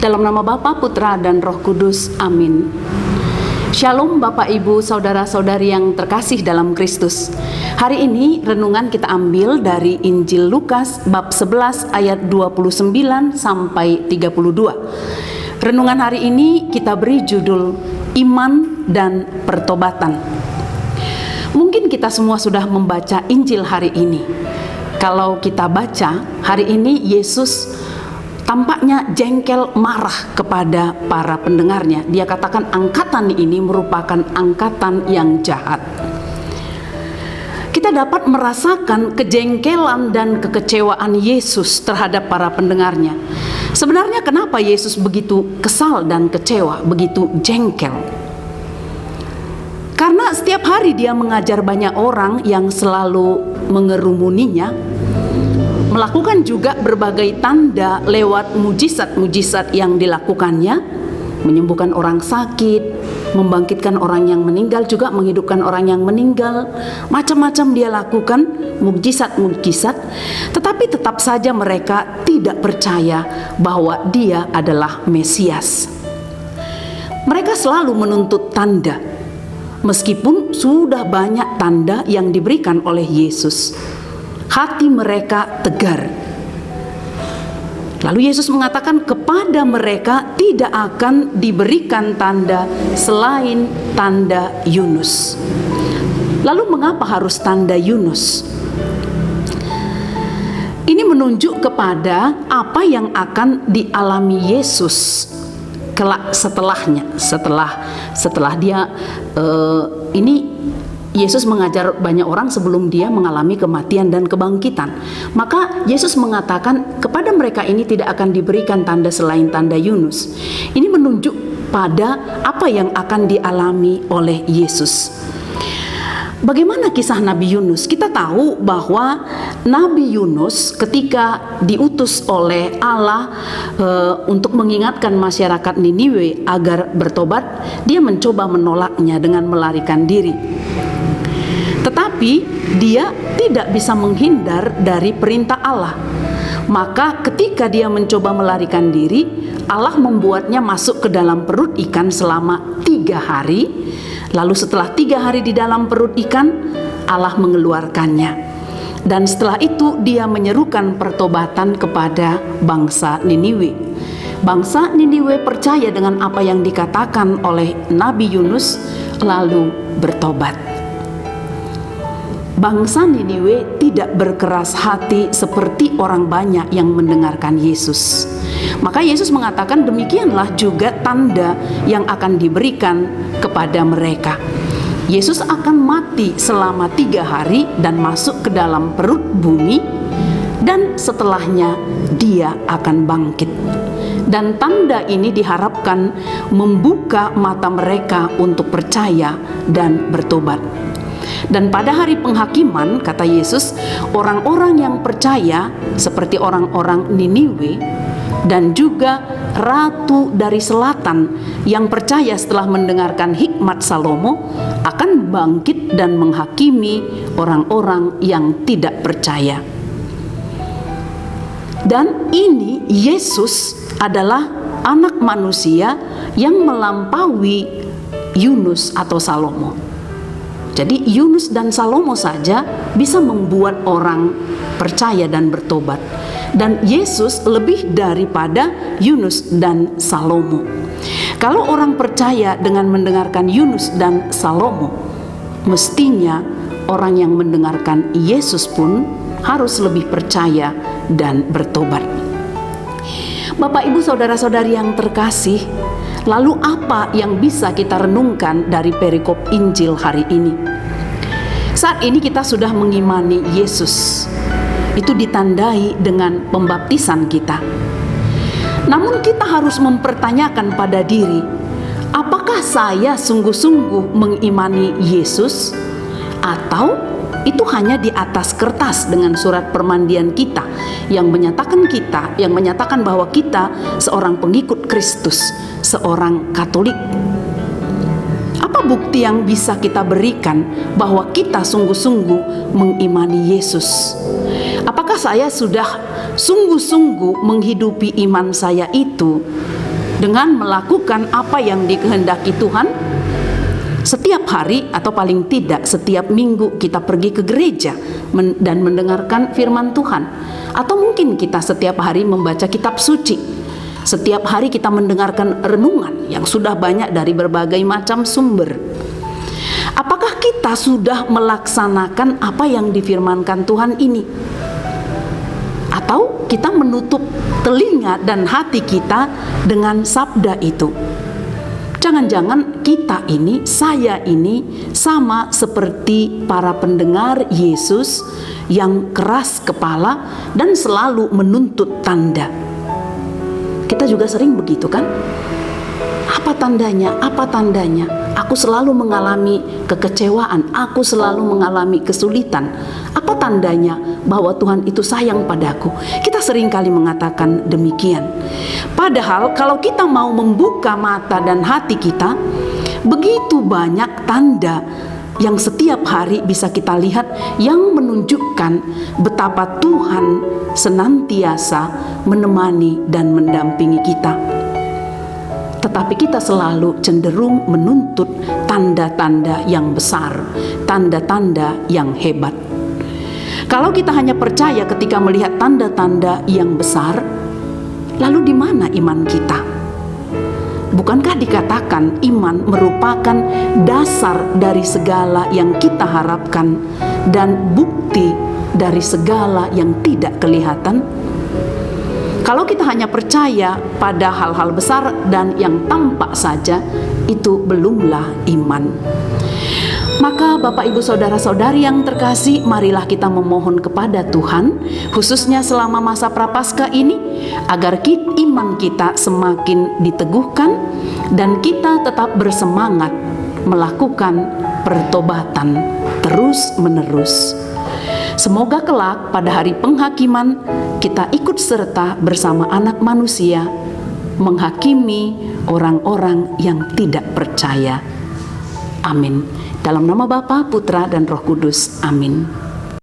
Dalam nama Bapa, Putra, dan Roh Kudus. Amin. Shalom Bapak, Ibu, Saudara-saudari yang terkasih dalam Kristus. Hari ini renungan kita ambil dari Injil Lukas bab 11 ayat 29 sampai 32. Renungan hari ini kita beri judul Iman dan Pertobatan. Mungkin kita semua sudah membaca Injil hari ini. Kalau kita baca hari ini, Yesus tampaknya jengkel, marah kepada para pendengarnya. Dia katakan angkatan ini merupakan angkatan yang jahat. Kita dapat merasakan kejengkelan dan kekecewaan Yesus terhadap para pendengarnya. Sebenarnya kenapa Yesus begitu kesal dan kecewa, begitu jengkel? Karena setiap hari dia mengajar banyak orang yang selalu mengerumuninya, melakukan juga berbagai tanda lewat mujizat-mujizat yang dilakukannya, menyembuhkan orang sakit, membangkitkan orang yang meninggal, juga menghidupkan orang yang meninggal. Macam-macam dia lakukan, mujizat-mujizat, tetapi tetap saja mereka tidak percaya bahwa dia adalah Mesias. Mereka selalu menuntut tanda, meskipun sudah banyak tanda yang diberikan oleh Yesus. Hati mereka tegar. Lalu Yesus mengatakan kepada mereka tidak akan diberikan tanda selain tanda Yunus. Lalu mengapa harus tanda Yunus? Ini menunjuk kepada apa yang akan dialami Yesus kelak setelahnya. Setelah dia ini Yesus mengajar banyak orang sebelum dia mengalami kematian dan kebangkitan. Maka Yesus mengatakan kepada mereka ini tidak akan diberikan tanda selain tanda Yunus. Ini menunjuk pada apa yang akan dialami oleh Yesus. Bagaimana kisah Nabi Yunus? Kita tahu bahwa Nabi Yunus ketika diutus oleh Allah untuk mengingatkan masyarakat Niniwe agar bertobat, dia mencoba menolaknya dengan melarikan diri. Tetapi dia tidak bisa menghindar dari perintah Allah. Maka ketika dia mencoba melarikan diri, Allah membuatnya masuk ke dalam perut ikan selama 3 hari. Lalu setelah 3 hari di dalam perut ikan, Allah mengeluarkannya. Dan setelah itu dia menyerukan pertobatan kepada bangsa Niniwe. Bangsa Niniwe percaya dengan apa yang dikatakan oleh Nabi Yunus, lalu bertobat. Bangsa Niniwe tidak berkeras hati seperti orang banyak yang mendengarkan Yesus. Maka Yesus mengatakan demikianlah juga tanda yang akan diberikan kepada mereka. Yesus akan mati selama 3 hari dan masuk ke dalam perut bumi, dan setelahnya dia akan bangkit. Dan tanda ini diharapkan membuka mata mereka untuk percaya dan bertobat. Dan pada hari penghakiman, kata Yesus, orang-orang yang percaya seperti orang-orang Niniwe dan juga ratu dari selatan yang percaya setelah mendengarkan hikmat Salomo akan bangkit dan menghakimi orang-orang yang tidak percaya. Dan ini Yesus adalah anak manusia yang melampaui Yunus atau Salomo. Jadi Yunus dan Salomo saja bisa membuat orang percaya dan bertobat. Dan Yesus lebih daripada Yunus dan Salomo. Kalau orang percaya dengan mendengarkan Yunus dan Salomo, mestinya orang yang mendengarkan Yesus pun harus lebih percaya dan bertobat. Bapak, Ibu, Saudara-saudari yang terkasih, lalu apa yang bisa kita renungkan dari perikop Injil hari ini? Saat ini kita sudah mengimani Yesus. Itu ditandai dengan pembaptisan kita. Namun kita harus mempertanyakan pada diri, apakah saya sungguh-sungguh mengimani Yesus? Atau itu hanya di atas kertas dengan surat permandian kita yang menyatakan bahwa kita seorang pengikut Kristus, seorang Katolik. Apa bukti yang bisa kita berikan bahwa kita sungguh-sungguh mengimani Yesus? Apakah saya sudah sungguh-sungguh menghidupi iman saya itu dengan melakukan apa yang dikehendaki Tuhan. Setiap hari atau paling tidak setiap minggu kita pergi ke gereja dan mendengarkan firman Tuhan. Atau mungkin kita setiap hari membaca kitab suci. Setiap hari kita mendengarkan renungan yang sudah banyak dari berbagai macam sumber. Apakah kita sudah melaksanakan apa yang difirmankan Tuhan ini? Atau kita menutup telinga dan hati kita dengan sabda itu? Jangan-jangan kita ini, saya ini sama seperti para pendengar Yesus yang keras kepala dan selalu menuntut tanda. Kita juga sering begitu kan? Apa tandanya? Apa tandanya? Aku selalu mengalami kekecewaan, aku selalu mengalami kesulitan. Apa tandanya bahwa Tuhan itu sayang padaku? Kita seringkali mengatakan demikian. Padahal kalau kita mau membuka mata dan hati kita, begitu banyak tanda yang setiap hari bisa kita lihat yang menunjukkan betapa Tuhan senantiasa menemani dan mendampingi kita. Tetapi kita selalu cenderung menuntut tanda-tanda yang besar, tanda-tanda yang hebat. Kalau kita hanya percaya ketika melihat tanda-tanda yang besar, lalu di mana iman kita? Bukankah dikatakan iman merupakan dasar dari segala yang kita harapkan dan bukti dari segala yang tidak kelihatan? Kalau kita hanya percaya pada hal-hal besar dan yang tampak saja, itu belumlah iman. Maka Bapak Ibu Saudara-saudari yang terkasih, marilah kita memohon kepada Tuhan, khususnya selama masa Prapaskah ini, agar iman kita semakin diteguhkan dan kita tetap bersemangat melakukan pertobatan terus-menerus. Semoga kelak pada hari penghakiman kita ikut serta bersama Anak Manusia menghakimi orang-orang yang tidak percaya. Amin. Dalam nama Bapa, Putra, dan Roh Kudus. Amin.